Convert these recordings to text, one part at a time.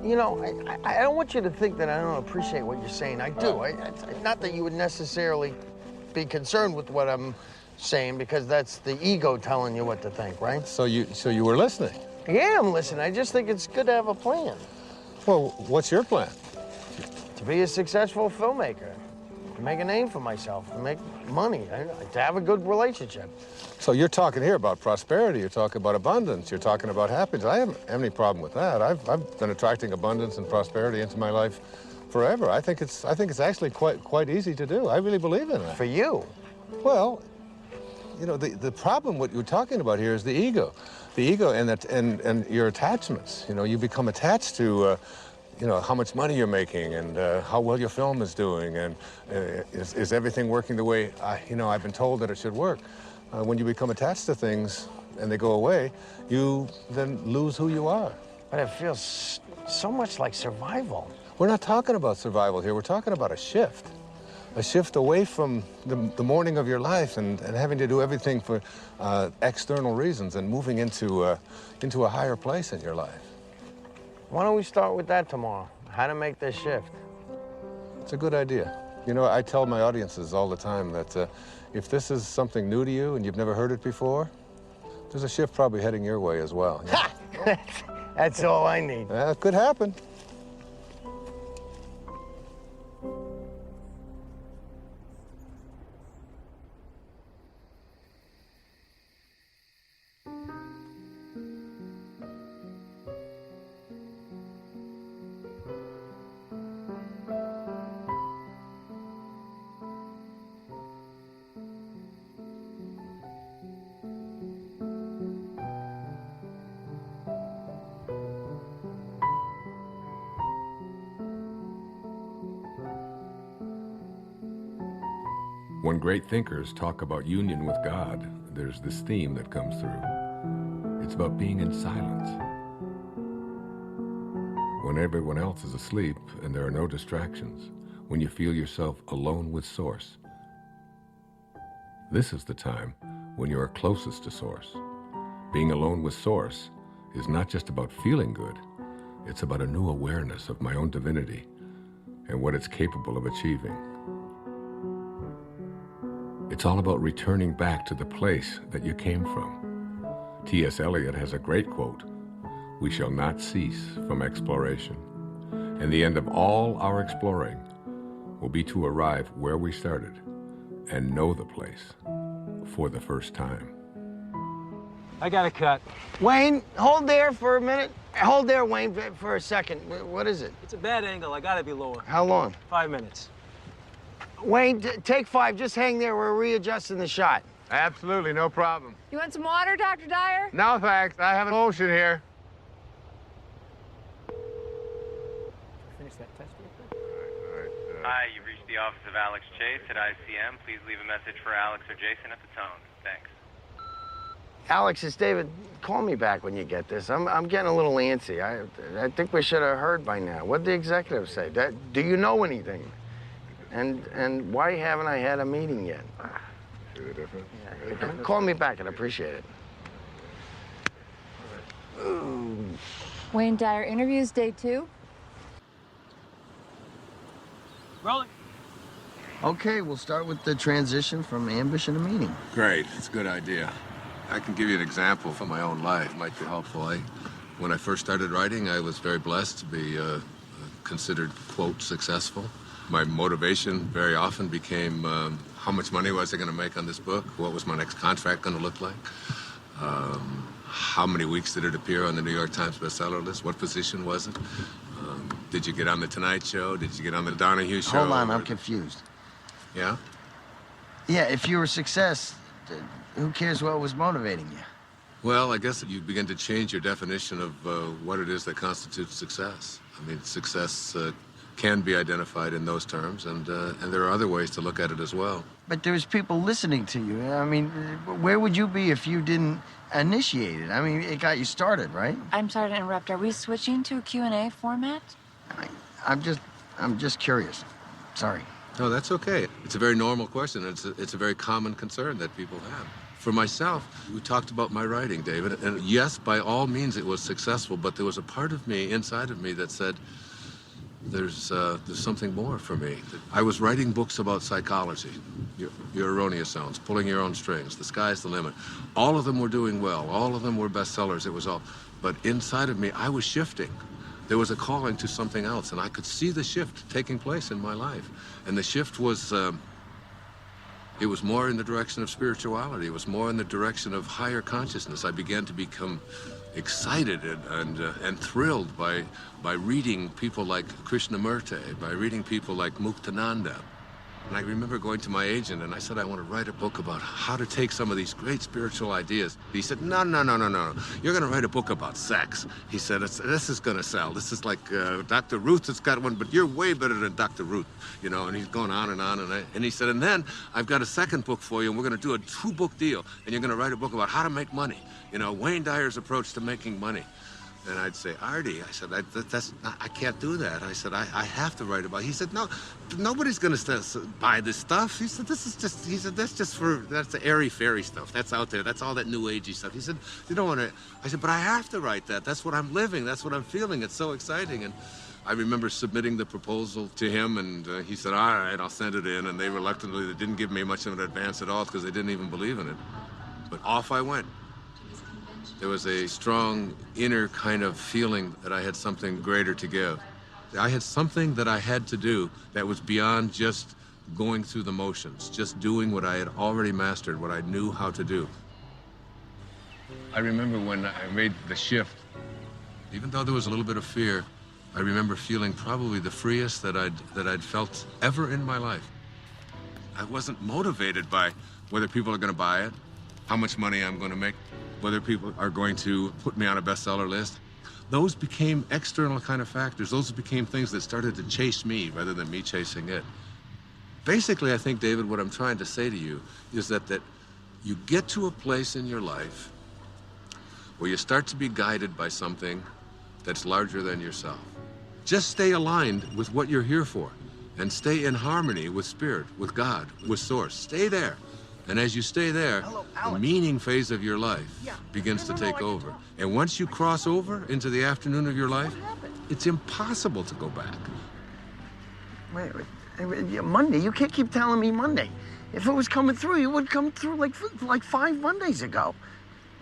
You know, I don't want you to think that I don't appreciate what you're saying. I do. Not that you would necessarily be concerned with what I'm saying, because that's the ego telling you what to think, right? So you were listening? Yeah, I'm listening. I just think it's good to have a plan. Well, what's your plan? To be a successful filmmaker, to make a name for myself, to make money, to have a good relationship. So you're talking here about prosperity, you're talking about abundance, you're talking about happiness. I haven't have any problem with that. I've been attracting abundance and prosperity into my life forever. I think it's actually quite easy to do. I really believe in that. For you? Well, you know, the problem what you're talking about here is the ego. The ego and your attachments. You know, you become attached to you know, how much money you're making and how well your film is doing, and is everything working the way I've been told that it should work. When you become attached to things and they go away, you then lose who you are. But it feels so much like survival. We're not talking about survival here. We're talking about a shift away from the morning of your life and having to do everything for external reasons and moving into a higher place in your life. Why don't we start with that tomorrow? How to make this shift? It's a good idea. You know, I tell my audiences all the time that if this is something new to you and you've never heard it before, there's a shift probably heading your way as well. Yeah? That's all I need. It could happen. When great thinkers talk about union with God, there's this theme that comes through. It's about being in silence. When everyone else is asleep and there are no distractions, when you feel yourself alone with Source, this is the time when you are closest to Source. Being alone with Source is not just about feeling good, it's about a new awareness of my own divinity and what it's capable of achieving. It's all about returning back to the place that you came from. T.S. Eliot has a great quote, "We shall not cease from exploration, and the end of all our exploring will be to arrive where we started and know the place for the first time." I got a cut. Wayne, hold there for a minute. Hold there, Wayne, for a second. What is it? It's a bad angle. I gotta be lower. How long? 5 minutes. Wayne, take 5. Just hang there. We're readjusting the shot. Absolutely, no problem. You want some water, Dr. Dyer? No, thanks. I have an ocean here. Finish that test real quick. Hi, you've reached the office of Alex Chase at ICM. Please leave a message for Alex or Jason at the tone. Thanks. Alex, it's David. Call me back when you get this. I'm getting a little antsy. I think we should have heard by now. What did the executive say? Do you know anything? And why haven't I had a meeting yet? See the difference? Yeah, call me back. I'd appreciate it. Ooh. Wayne Dyer interviews day 2. Rolling. Okay, we'll start with the transition from ambition to meaning. Great, it's a good idea. I can give you an example from my own life. It might be helpful. When I first started writing, I was very blessed to be considered, quote, successful. My motivation very often became how much money was I going to make on this book? What was my next contract going to look like? How many weeks did it appear on the New York Times bestseller list? What position was it? Did you get on The Tonight Show? Did you get on The Donahue Show? Hold on, I'm confused. Yeah? Yeah, if you were a success, who cares what was motivating you? Well, I guess you begin to change your definition of what it is that constitutes success. I mean, success can be identified in those terms, and there are other ways to look at it as well. But there's people listening to you. I mean, where would you be if you didn't initiate it? I mean, it got you started, right? I'm sorry to interrupt. Are we switching to a Q&A format? I'm just curious. Sorry. No, that's okay. It's a very normal question. It's a very common concern that people have. For myself, we talked about my writing, David, and yes, by all means it was successful, but there was a part of me, inside of me, that said, there's something more for me. I was writing books about psychology, your erroneous zones, pulling your own strings, the sky's the limit. All of them were doing well. All of them were bestsellers. It was all, but inside of me, I was shifting. There was a calling to something else, and I could see the shift taking place in my life. And the shift was, it was more in the direction of spirituality. It was more in the direction of higher consciousness. I began to become excited and thrilled by reading people like Krishnamurti, by reading people like Muktananda. And I remember going to my agent and I said, I want to write a book about how to take some of these great spiritual ideas. He said, no. You're going to write a book about sex. He said, this is going to sell. This is like Dr. Ruth has got one, but you're way better than Dr. Ruth, you know, and he's going on. And he said, and then I've got a second book for you, and we're going to do a 2-book deal, and you're going to write a book about how to make money. You know, Wayne Dyer's approach to making money. And I'd say, Artie, I said, I can't do that. I said, I have to write about it. He said, no, nobody's going to buy this stuff. He said, that's the airy-fairy stuff. That's out there. That's all that new agey stuff. He said, you don't want to. I said, but I have to write that. That's what I'm living. That's what I'm feeling. It's so exciting. And I remember submitting the proposal to him, and he said, all right, I'll send it in. And they reluctantly didn't give me much of an advance at all because they didn't even believe in it. But off I went. There was a strong inner kind of feeling that I had something greater to give. I had something that I had to do that was beyond just going through the motions, just doing what I had already mastered, what I knew how to do. I remember when I made the shift, even though there was a little bit of fear, I remember feeling probably the freest that I'd felt ever in my life. I wasn't motivated by whether people are going to buy it, how much money I'm going to make, whether people are going to put me on a bestseller list. Those became external kind of factors. Those became things that started to chase me rather than me chasing it. Basically, I think, David, what I'm trying to say to you is that you get to a place in your life where you start to be guided by something that's larger than yourself. Just stay aligned with what you're here for and stay in harmony with Spirit, with God, with Source. Stay there. And as you stay there, the meaning phase of your life begins to take over. And once you cross over into the afternoon of your life, it's impossible to go back. Wait, Monday? You can't keep telling me Monday. If it was coming through, it would come through like 5 Mondays ago.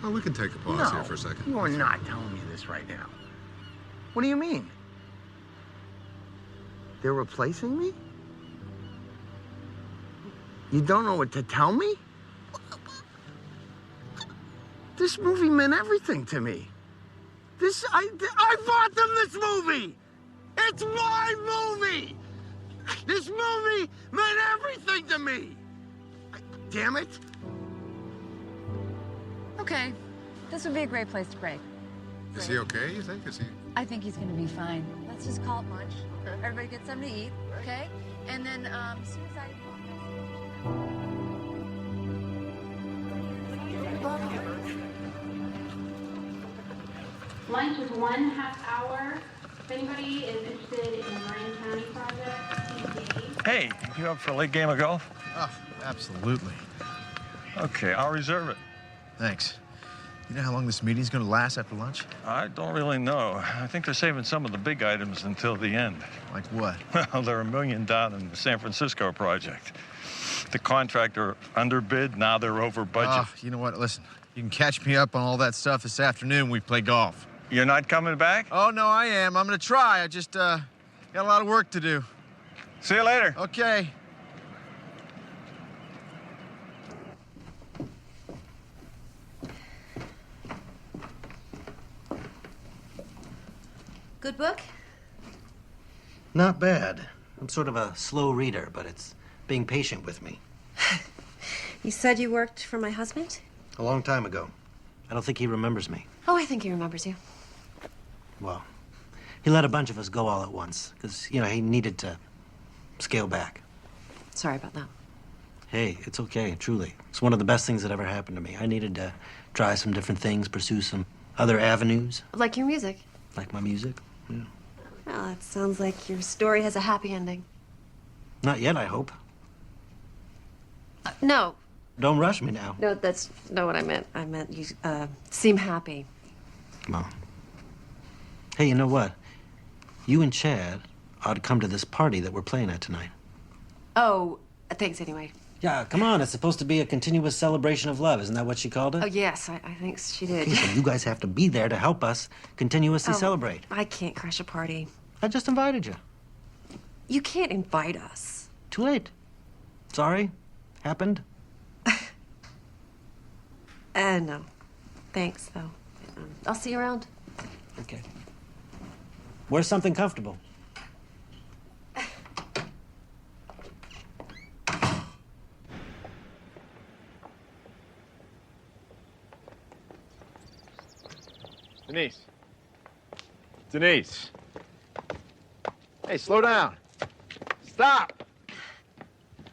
Well, we can take a pause here for a second. You are not telling me this right now. What do you mean? They're replacing me? You don't know what to tell me? This movie meant everything to me. I bought them this movie! It's my movie! This movie meant everything to me! Damn it! Okay, this would be a great place to break. Is he okay, you think? I think he's gonna be fine. Let's just call it lunch. Everybody get something to eat, okay? And then, as soon as I... Lunch is 1/2 hour. If anybody is interested in the Marin County project, please engage. Hey, you up for a late game of golf? Oh, absolutely. Okay, I'll reserve it. Thanks. You know how long this meeting's gonna last after lunch? I don't really know. I think they're saving some of the big items until the end. Like what? Well, they're $1 million down in the San Francisco project. The contractor underbid, now they're over budget. You know what? Listen, you can catch me up on all that stuff this afternoon when we play golf. You're not coming back? Oh, no, I am. I'm gonna try. I just, got a lot of work to do. See you later. Okay. Good book? Not bad. I'm sort of a slow reader, but it's being patient with me. You said you worked for my husband? A long time ago. I don't think he remembers me. Oh, I think he remembers you. Well, he let a bunch of us go all at once, because, you know, he needed to scale back. Sorry about that. Hey, it's okay, truly. It's one of the best things that ever happened to me. I needed to try some different things, pursue some other avenues. Like your music? Like my music, yeah. Well, it sounds like your story has a happy ending. Not yet, I hope. No, Don't rush me now. No, that's not what I meant. I meant you seem happy. Well, hey, you know what? You and Chad ought to come to this party that we're playing at tonight. Oh, thanks anyway. Yeah, come on. It's supposed to be a continuous celebration of love. Isn't that what she called it? Oh, yes, I think she did. Okay, so you guys have to be there to help us continuously celebrate. I can't crash a party. I just invited you. You can't invite us. Too late. Sorry. Happened. No. Thanks, though. I'll see you around. Okay. Wear something comfortable. Denise. Denise. Hey, slow down. Stop!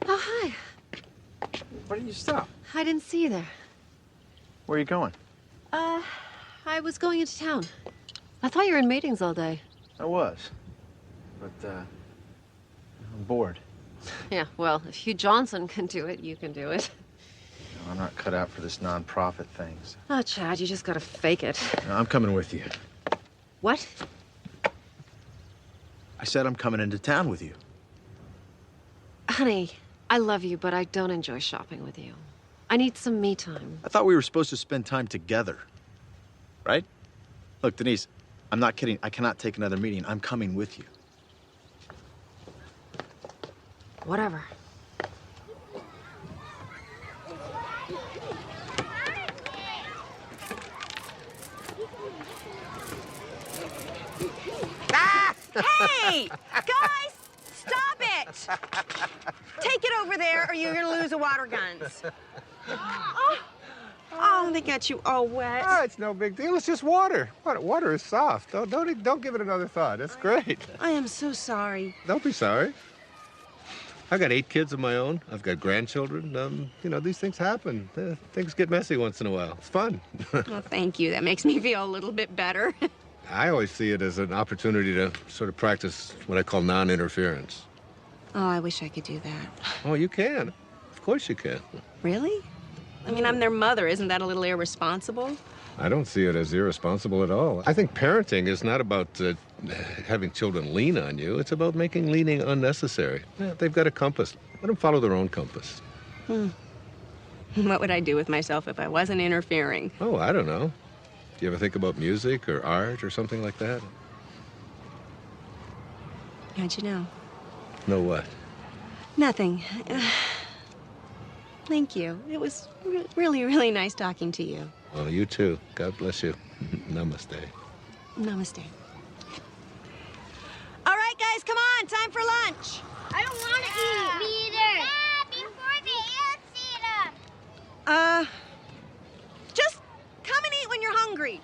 Oh, hi. Why didn't you stop? I didn't see you there. Where are you going? I was going into town. I thought you were in meetings all day. I was. But, I'm bored. Yeah, well, if Hugh Johnson can do it, you can do it. No, I'm not cut out for this non-profit thing. So. Oh, Chad, you just gotta fake it. No, I'm coming with you. What? I said I'm coming into town with you. Honey, I love you, but I don't enjoy shopping with you. I need some me time. I thought we were supposed to spend time together. Right? Look, Denise, I'm not kidding. I cannot take another meeting. I'm coming with you. Whatever. Hey! Guys! Stop it! Take it over there or you're gonna lose the water guns. Oh, they got you all wet. Oh, it's no big deal. It's just water. Water is soft. Don't give it another thought. It's great. I am so sorry. Don't be sorry. I've got 8 kids of my own. I've got grandchildren. You know, these things happen. Things get messy once in a while. It's fun. Well, thank you. That makes me feel a little bit better. I always see it as an opportunity to sort of practice what I call non-interference. Oh, I wish I could do that. Oh, you can. Of course you can. Really? I mean, I'm their mother. Isn't that a little irresponsible? I don't see it as irresponsible at all. I think parenting is not about having children lean on you. It's about making leaning unnecessary. Yeah, they've got a compass. Let them follow their own compass. What would I do with myself if I wasn't interfering? Oh, I don't know. Do you ever think about music or art or something like that? How'd you know? Know what? Nothing. Thank you. It was really, really nice talking to you. Well, you too. God bless you. Namaste. Namaste. All right, guys, come on. Time for lunch. I don't want to eat. Me either. Before the ants eat us. Just come and eat when you're hungry.